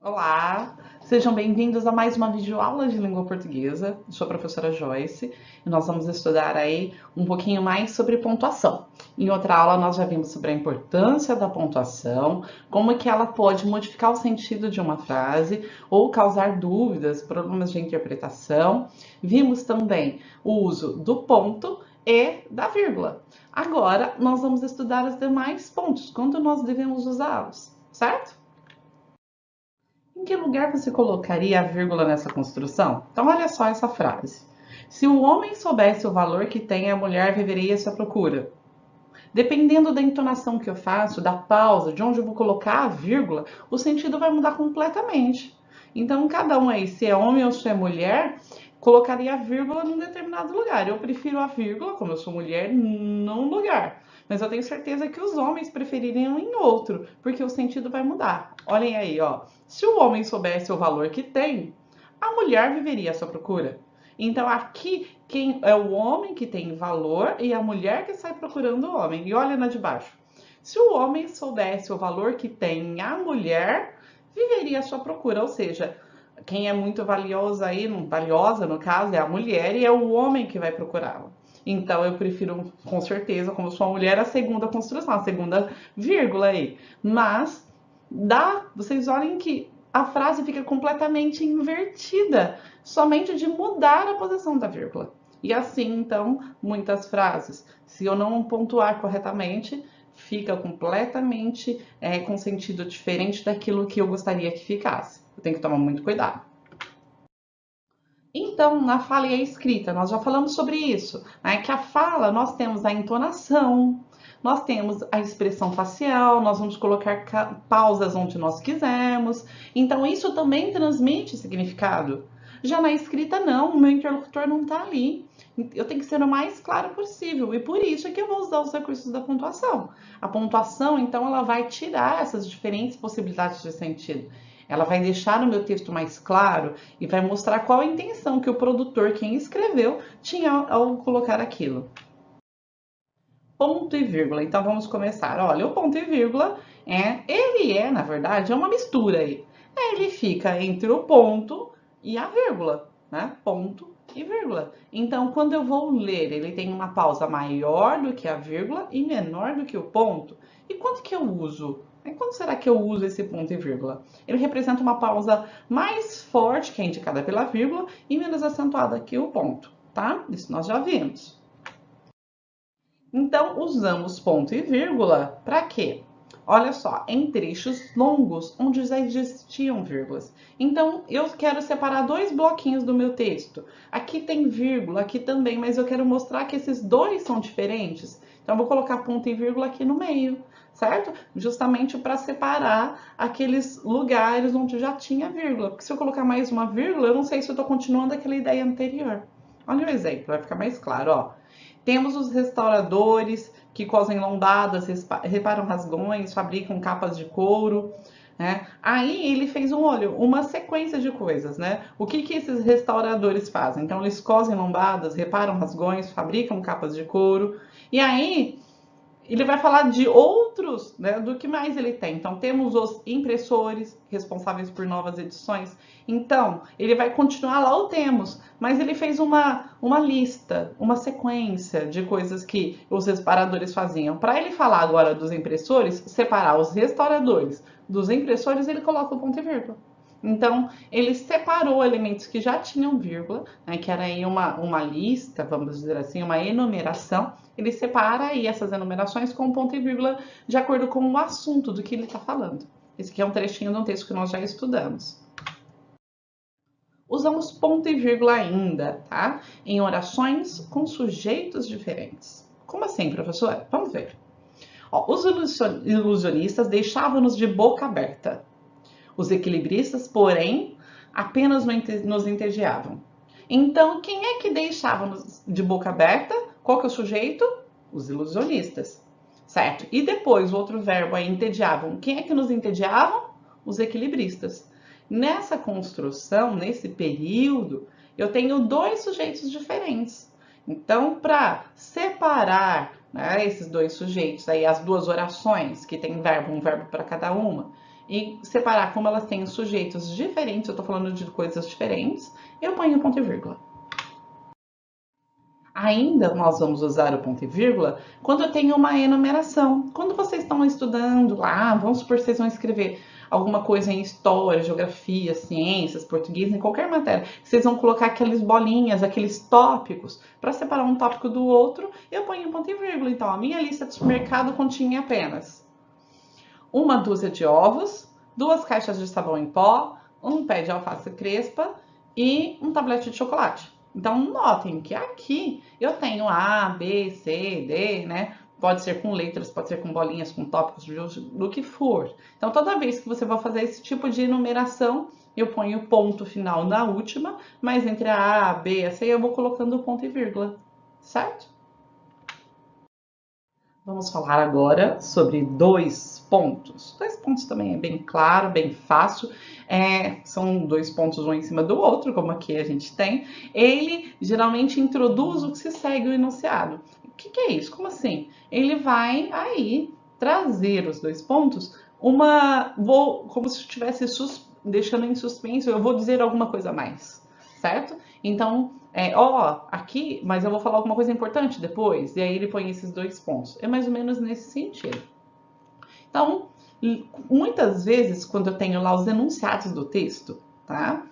Olá, sejam bem-vindos a mais uma videoaula de língua portuguesa. Eu sou a professora Joyce e nós vamos estudar aí um pouquinho mais sobre pontuação. Em outra aula nós já vimos sobre a importância da pontuação, como que ela pode modificar o sentido de uma frase ou causar dúvidas, problemas de interpretação. Vimos também o uso do ponto e da vírgula. Agora nós vamos estudar os demais pontos, quando nós devemos usá-los, certo? Em que lugar você colocaria a vírgula nessa construção? Então, olha só essa frase. Se o homem soubesse o valor que tem, a mulher viveria à sua procura. Dependendo da entonação que eu faço, da pausa, de onde eu vou colocar a vírgula, o sentido vai mudar completamente. Então, cada um aí, se é homem ou se é mulher, colocaria a vírgula num determinado lugar. Eu prefiro a vírgula, como eu sou mulher, num lugar. Mas eu tenho certeza que os homens prefeririam em outro, porque o sentido vai mudar. Olhem aí, ó. Se o homem soubesse o valor que tem, a mulher viveria à sua procura. Então aqui quem é o homem que tem valor e a mulher que sai procurando o homem. E olha na de baixo. Se o homem soubesse o valor que tem a mulher, viveria à sua procura. Ou seja, quem é muito valiosa aí, valiosa no caso, é a mulher e é o homem que vai procurá-la. Então eu prefiro, com certeza, como sou uma mulher, a segunda construção, a segunda vírgula aí. Mas vocês olhem que a frase fica completamente invertida, somente de mudar a posição da vírgula. E assim, então, muitas frases, se eu não pontuar corretamente, fica completamente com sentido diferente daquilo que eu gostaria que ficasse. Eu tenho que tomar muito cuidado. Então, na fala e a escrita, nós já falamos sobre isso, né? Que a fala, nós temos a entonação, nós temos a expressão facial, nós vamos colocar pausas onde nós quisermos. Então, isso também transmite significado. Já na escrita, não, o meu interlocutor não está ali. Eu tenho que ser o mais claro possível e por isso é que eu vou usar os recursos da pontuação. A pontuação, então, ela vai tirar essas diferentes possibilidades de sentido. Ela vai deixar o meu texto mais claro e vai mostrar qual a intenção que o produtor, quem escreveu, tinha ao colocar aquilo. Ponto e vírgula. Então vamos começar. Olha, o ponto e vírgula na verdade, é uma mistura aí. Ele fica entre o ponto e a vírgula, né? Ponto e vírgula. Então, quando eu vou ler, ele tem uma pausa maior do que a vírgula e menor do que o ponto. E quanto que eu uso? Quando será que eu uso esse ponto e vírgula? Ele representa uma pausa mais forte, que é indicada pela vírgula, e menos acentuada que o ponto, tá? Isso nós já vimos. Então, usamos ponto e vírgula para quê? Olha só, em trechos longos, onde já existiam vírgulas. Então, eu quero separar dois bloquinhos do meu texto. Aqui tem vírgula, aqui também, mas eu quero mostrar que esses dois são diferentes. Então, eu vou colocar ponto e vírgula aqui no meio, certo? Justamente para separar aqueles lugares onde já tinha vírgula. Porque se eu colocar mais uma vírgula, eu não sei se eu estou continuando aquela ideia anterior. Olha o exemplo, vai ficar mais claro, ó. Temos os restauradores que cosem lombadas, reparam rasgões, fabricam capas de couro, né? Aí ele fez uma sequência de coisas, né? O que esses restauradores fazem? Então eles cosem lombadas, reparam rasgões, fabricam capas de couro. E aí ele vai falar de outros, né, do que mais ele tem. Então, temos os impressores, responsáveis por novas edições. Então, ele vai continuar lá o temos, mas ele fez uma lista, uma sequência de coisas que os restauradores faziam. Para ele falar agora dos impressores, separar os restauradores dos impressores, ele coloca o ponto e vírgula. Então, ele separou elementos que já tinham vírgula, né, que era aí uma lista, vamos dizer assim, uma enumeração. Ele separa aí essas enumerações com ponto e vírgula de acordo com o assunto do que ele está falando. Esse aqui é um trechinho de um texto que nós já estudamos. Usamos ponto e vírgula ainda, tá? Em orações com sujeitos diferentes. Como assim, professora? Vamos ver. Ó, os ilusionistas deixavam-nos de boca aberta. Os equilibristas, porém, apenas nos entediavam. Então, quem é que deixava-nos de boca aberta? Qual que é o sujeito? Os ilusionistas, certo? E depois, o outro verbo aí, entediavam. Quem é que nos entediavam? Os equilibristas. Nessa construção, nesse período, eu tenho dois sujeitos diferentes. Então, para separar, né, esses dois sujeitos, aí as duas orações, que tem um verbo para cada uma, e separar como elas têm sujeitos diferentes, eu estou falando de coisas diferentes, eu ponho ponto e vírgula. Ainda nós vamos usar o ponto e vírgula quando eu tenho uma enumeração. Quando vocês estão estudando lá, vamos supor que vocês vão escrever alguma coisa em história, geografia, ciências, português, em qualquer matéria, vocês vão colocar aquelas bolinhas, aqueles tópicos, para separar um tópico do outro, eu ponho um ponto e vírgula. Então, a minha lista de supermercado continha apenas uma dúzia de ovos, 2 caixas de sabão em pó, um pé de alface crespa e um tablete de chocolate. Então, notem que aqui eu tenho A, B, C, D, né? Pode ser com letras, pode ser com bolinhas, com tópicos, do que for. Então, toda vez que você vai fazer esse tipo de enumeração, eu ponho o ponto final na última, mas entre a A, B e a C eu vou colocando o ponto e vírgula, certo? Vamos falar agora sobre 2 pontos. 2 pontos também é bem claro, bem fácil. São 2 pontos um em cima do outro, como aqui a gente tem. Ele geralmente introduz o que se segue o enunciado. O que é isso? Como assim? Ele vai aí trazer os 2 pontos, como se estivesse deixando em suspenso, eu vou dizer alguma coisa a mais, certo? Então, aqui, mas eu vou falar alguma coisa importante depois, e aí ele põe esses 2 pontos. É mais ou menos nesse sentido. Então, muitas vezes, quando eu tenho lá os enunciados do texto, tá?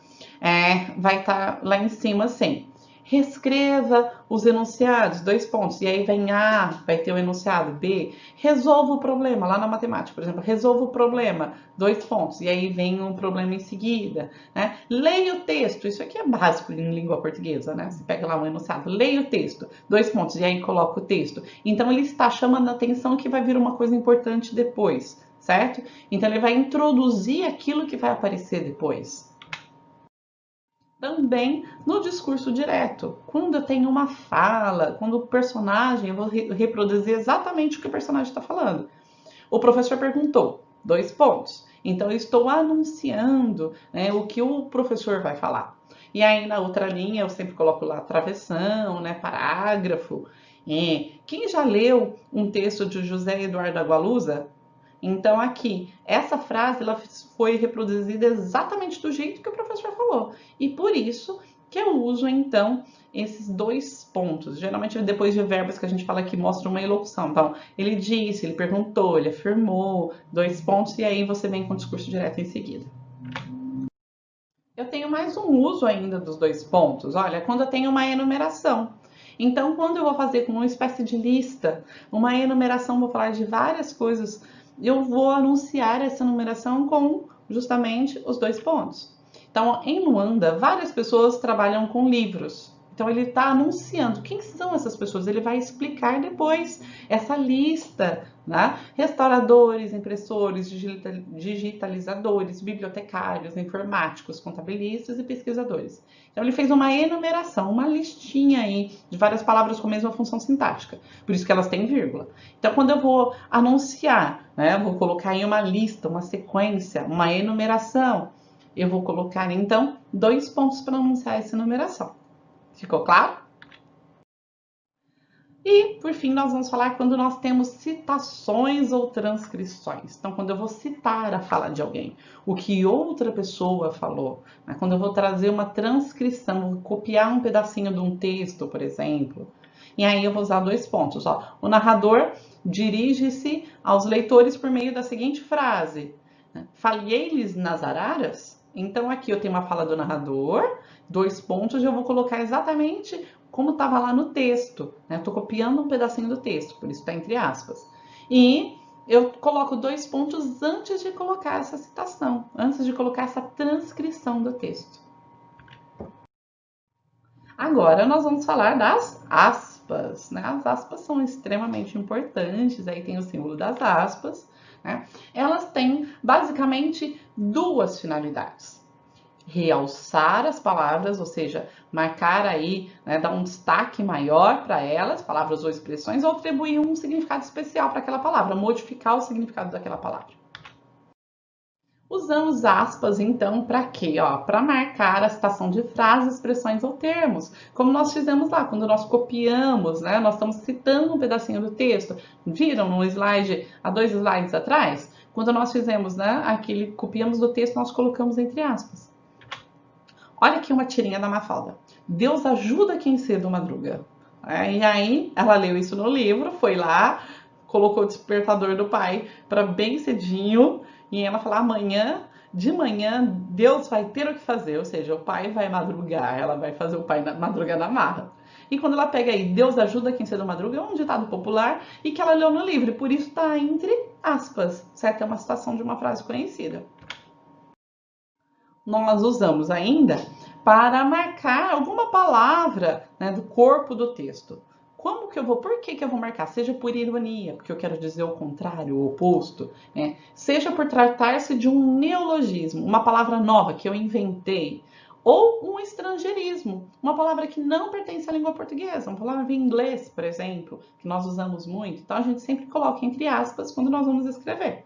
Vai estar lá em cima assim, reescreva os enunciados, 2 pontos, e aí vem A, vai ter o enunciado, B, resolva o problema, lá na matemática, por exemplo, resolva o problema, 2 pontos, e aí vem um problema em seguida, né? Leia o texto, isso aqui é básico em língua portuguesa, né? Você pega lá um enunciado, leia o texto, 2 pontos, e aí coloca o texto. Então, ele está chamando a atenção que vai vir uma coisa importante depois, certo? Então, ele vai introduzir aquilo que vai aparecer depois. Também no discurso direto, quando eu tenho uma fala, quando o personagem, eu vou reproduzir exatamente o que o personagem está falando. O professor perguntou, 2 pontos. Então, eu estou anunciando, né, o que o professor vai falar. E aí, na outra linha, eu sempre coloco lá travessão, né, parágrafo. Quem já leu um texto de José Eduardo Agualusa? Então, aqui, essa frase ela foi reproduzida exatamente do jeito que o professor falou. E por isso que eu uso, então, esses 2 pontos. Geralmente, depois de verbos que a gente fala que mostra uma elocução. Então, ele disse, ele perguntou, ele afirmou, 2 pontos, e aí você vem com o discurso direto em seguida. Eu tenho mais um uso ainda dos 2 pontos. Olha, quando eu tenho uma enumeração. Então, quando eu vou fazer com uma espécie de lista, uma enumeração, vou falar de várias coisas, eu vou anunciar essa numeração com justamente os 2 pontos. Então, em Luanda, várias pessoas trabalham com livros. Então, ele está anunciando quem são essas pessoas. Ele vai explicar depois essa lista, né? Restauradores, impressores, digitalizadores, bibliotecários, informáticos, contabilistas e pesquisadores. Então, ele fez uma enumeração, uma listinha aí de várias palavras com a mesma função sintática. Por isso que elas têm vírgula. Então, quando eu vou anunciar, né? Vou colocar em uma lista, uma sequência, uma enumeração. Eu vou colocar, então, 2 pontos para anunciar essa enumeração. Ficou claro? E, por fim, nós vamos falar quando nós temos citações ou transcrições. Então, quando eu vou citar a fala de alguém, o que outra pessoa falou, né? Quando eu vou trazer uma transcrição, vou copiar um pedacinho de um texto, por exemplo. E aí eu vou usar 2 pontos. Ó. O narrador dirige-se aos leitores por meio da seguinte frase. Falhei-lhes nas araras? Então, aqui eu tenho uma fala do narrador, 2 pontos, e eu vou colocar exatamente como estava lá no texto. Né? Estou copiando um pedacinho do texto, por isso está entre aspas. E eu coloco 2 pontos antes de colocar essa citação, antes de colocar essa transcrição do texto. Agora, nós vamos falar das aspas. Né? As aspas são extremamente importantes, aí tem o símbolo das aspas. Né? Elas têm basicamente 2 finalidades. Realçar as palavras, ou seja, marcar aí, né, dar um destaque maior para elas, palavras ou expressões, ou atribuir um significado especial para aquela palavra, modificar o significado daquela palavra. Usamos aspas, então, para quê? Para marcar a citação de frases, expressões ou termos, como nós fizemos lá, quando nós copiamos, né? Nós estamos citando um pedacinho do texto. Viram no slide, há 2 slides atrás? Quando nós fizemos, né, copiamos do texto, nós colocamos entre aspas. Olha aqui uma tirinha da Mafalda. Deus ajuda quem cedo madruga. E aí, ela leu isso no livro, foi lá, colocou o despertador do pai para bem cedinho, e ela fala, de manhã, Deus vai ter o que fazer, ou seja, o pai vai madrugar, ela vai fazer o pai madrugar na marra. E quando ela pega aí, Deus ajuda quem cedo madruga, é um ditado popular e que ela leu no livro, por isso está entre aspas, certo? É uma citação de uma frase conhecida. Nós usamos ainda para marcar alguma palavra, né, do corpo do texto. Como que eu vou, por que eu vou marcar? Seja por ironia, porque eu quero dizer o contrário, o oposto, né? Seja por tratar-se de um neologismo, uma palavra nova que eu inventei, ou um estrangeirismo, uma palavra que não pertence à língua portuguesa, uma palavra em inglês, por exemplo, que nós usamos muito. Então, a gente sempre coloca entre aspas quando nós vamos escrever.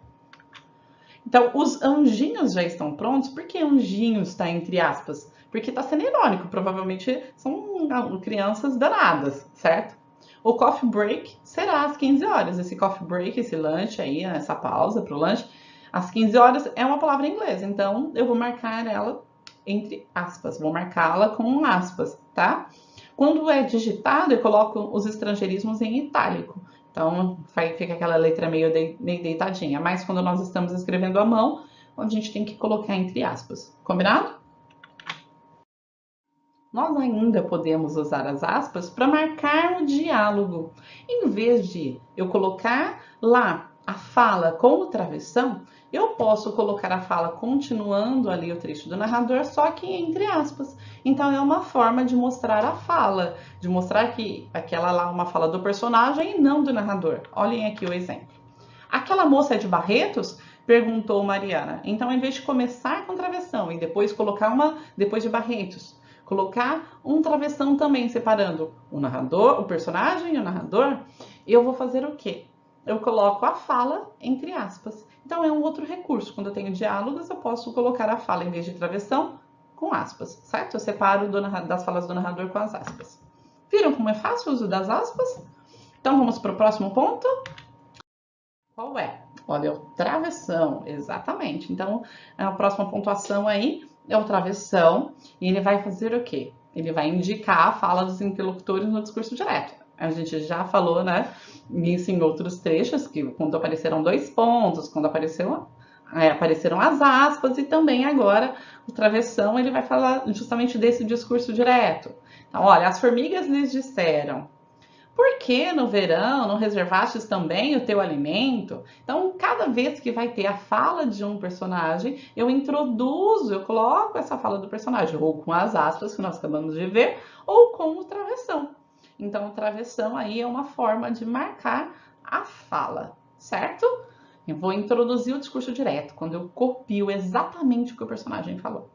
Então, os anjinhos já estão prontos. Por que anjinhos está entre aspas? Porque está sendo irônico, provavelmente são crianças danadas, certo? O coffee break será às 15 horas. Esse coffee break, esse lanche aí, essa pausa para o lanche, às 15 horas é uma palavra em inglês. Então, eu vou marcar ela entre aspas, vou marcá-la com aspas, tá? Quando é digitado, eu coloco os estrangeirismos em itálico. Então, fica aquela letra meio deitadinha. Mas quando nós estamos escrevendo à mão, a gente tem que colocar entre aspas. Combinado? Nós ainda podemos usar as aspas para marcar o diálogo. Em vez de eu colocar lá a fala com o travessão, eu posso colocar a fala continuando ali o trecho do narrador, só que entre aspas. Então, é uma forma de mostrar a fala, de mostrar que aquela lá é uma fala do personagem e não do narrador. Olhem aqui o exemplo. Aquela moça é de Barretos? Perguntou Mariana. Então, em vez de começar com travessão e depois colocar depois de Barretos, colocar um travessão também separando o narrador, o personagem e o narrador, eu vou fazer o quê? Eu coloco a fala entre aspas. Então, é um outro recurso. Quando eu tenho diálogos, eu posso colocar a fala em vez de travessão com aspas, certo? Eu separo das falas do narrador com as aspas. Viram como é fácil o uso das aspas? Então, vamos para o próximo ponto. Qual é? Olha, o travessão, exatamente. Então, a próxima pontuação aí é o travessão, e ele vai fazer o quê? Ele vai indicar a fala dos interlocutores no discurso direto. A gente já falou, né, isso em outros trechos, que quando apareceram 2 pontos, quando apareceram as aspas, e também agora o travessão, ele vai falar justamente desse discurso direto. Então, olha, as formigas lhes disseram: por que no verão não reservastes também o teu alimento? Então, cada vez que vai ter a fala de um personagem, eu coloco essa fala do personagem, ou com as aspas que nós acabamos de ver, ou com o travessão. Então, o travessão aí é uma forma de marcar a fala, certo? Eu vou introduzir o discurso direto, quando eu copio exatamente o que o personagem falou.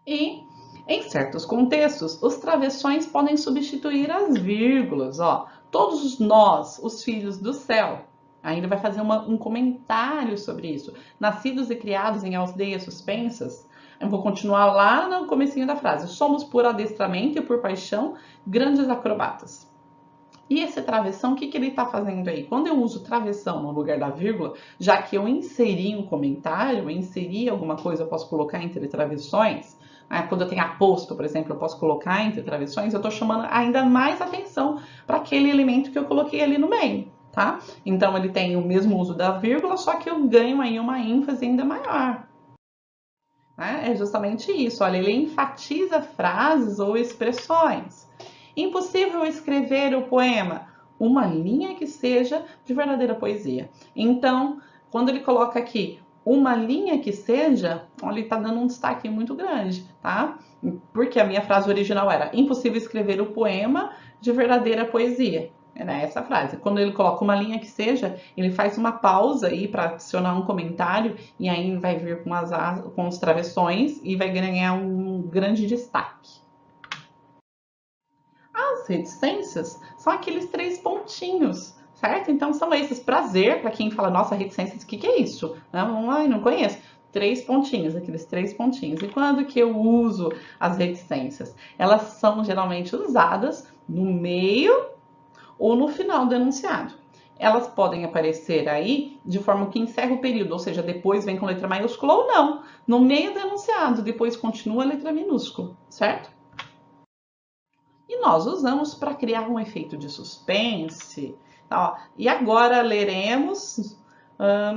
E em certos contextos, os travessões podem substituir as vírgulas. Ó, todos nós, os filhos do céu, ainda vai fazer um comentário sobre isso. Nascidos e criados em aldeias suspensas. Eu vou continuar lá no comecinho da frase. Somos por adestramento e por paixão grandes acrobatas. E esse travessão, o que ele está fazendo aí? Quando eu uso travessão no lugar da vírgula, já que eu inseri um comentário, eu inseri alguma coisa, eu posso colocar entre travessões. Quando eu tenho aposto, por exemplo, eu posso colocar entre travessões, eu estou chamando ainda mais atenção para aquele elemento que eu coloquei ali no meio, tá? Então, ele tem o mesmo uso da vírgula, só que eu ganho aí uma ênfase ainda maior. É justamente isso, olha, ele enfatiza frases ou expressões. Impossível escrever o poema, uma linha que seja de verdadeira poesia. Então, quando ele coloca aqui uma linha que seja, ele está dando um destaque muito grande, tá? Porque a minha frase original era: impossível escrever o poema de verdadeira poesia. Era essa frase. Quando ele coloca uma linha que seja, ele faz uma pausa aí para adicionar um comentário, e aí vai vir com os travessões e vai ganhar um grande destaque. As reticências são aqueles 3 pontinhos, certo? Então, são esses. Prazer, para quem fala, nossa, reticências, o que é isso? Não conheço. 3 pontinhos, aqueles 3 pontinhos. E quando que eu uso as reticências? Elas são geralmente usadas no meio ou no final do enunciado. elas podem aparecer aí de forma que encerra o período, ou seja, depois vem com letra maiúscula ou não. No meio do enunciado, depois continua a letra minúscula, certo? E nós usamos para criar um efeito de suspense. Ó, e agora leremos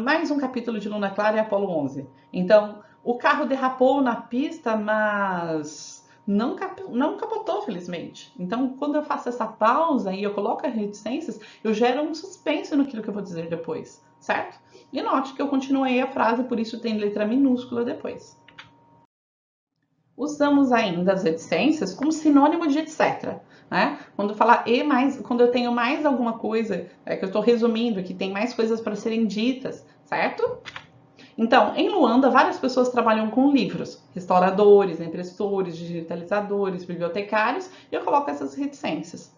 mais um capítulo de Luna Clara e Apolo 11. Então, o carro derrapou na pista, mas não capotou, felizmente. Então, quando eu faço essa pausa e eu coloco as reticências, eu gero um suspense naquilo que eu vou dizer depois, certo? E note que eu continuei a frase, por isso tem letra minúscula depois. Usamos ainda as reticências como sinônimo de etc. Né? Quando falar e mais, quando eu tenho mais alguma coisa, que eu estou resumindo, que tem mais coisas para serem ditas, certo? Então, em Luanda, várias pessoas trabalham com livros, restauradores, impressores, digitalizadores, bibliotecários, e eu coloco essas reticências.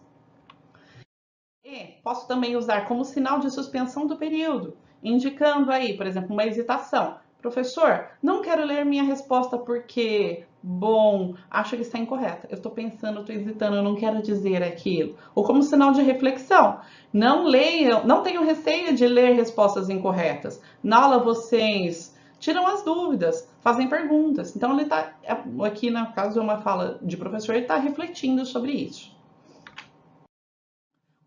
E posso também usar como sinal de suspensão do período, indicando aí, por exemplo, uma hesitação. Professor, não quero ler minha resposta porque, bom, acho que está incorreta. Eu estou pensando, estou hesitando, eu não quero dizer aquilo. Ou como sinal de reflexão. Não leiam, não tenham receio de ler respostas incorretas. Na aula vocês tiram as dúvidas, fazem perguntas. Então ele está, aqui no caso é uma fala de professor, ele está refletindo sobre isso.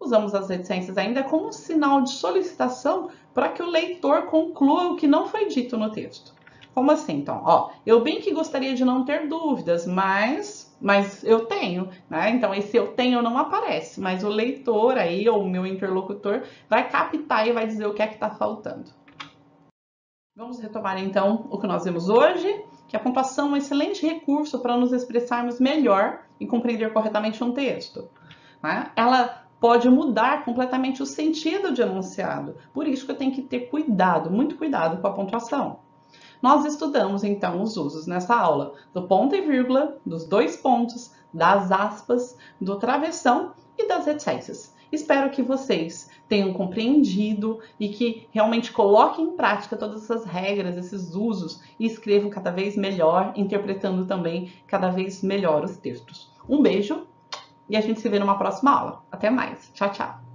Usamos as reticências ainda como sinal de solicitação para que o leitor conclua o que não foi dito no texto. Como assim? Então, ó, eu bem que gostaria de não ter dúvidas, mas eu tenho, né? Então, esse eu tenho não aparece, mas o leitor aí, ou o meu interlocutor, vai captar e vai dizer o que é que está faltando. Vamos retomar, então, o que nós vimos hoje, que a pontuação é um excelente recurso para nos expressarmos melhor e compreender corretamente um texto. Né? Ela pode mudar completamente o sentido de enunciado. Por isso que eu tenho que ter cuidado, muito cuidado com a pontuação. Nós estudamos, então, os usos nessa aula do ponto e vírgula, dos dois pontos, das aspas, do travessão e das reticências. Espero que vocês tenham compreendido e que realmente coloquem em prática todas essas regras, esses usos e escrevam cada vez melhor, interpretando também cada vez melhor os textos. Um beijo! E a gente se vê numa próxima aula. Até mais. Tchau, tchau.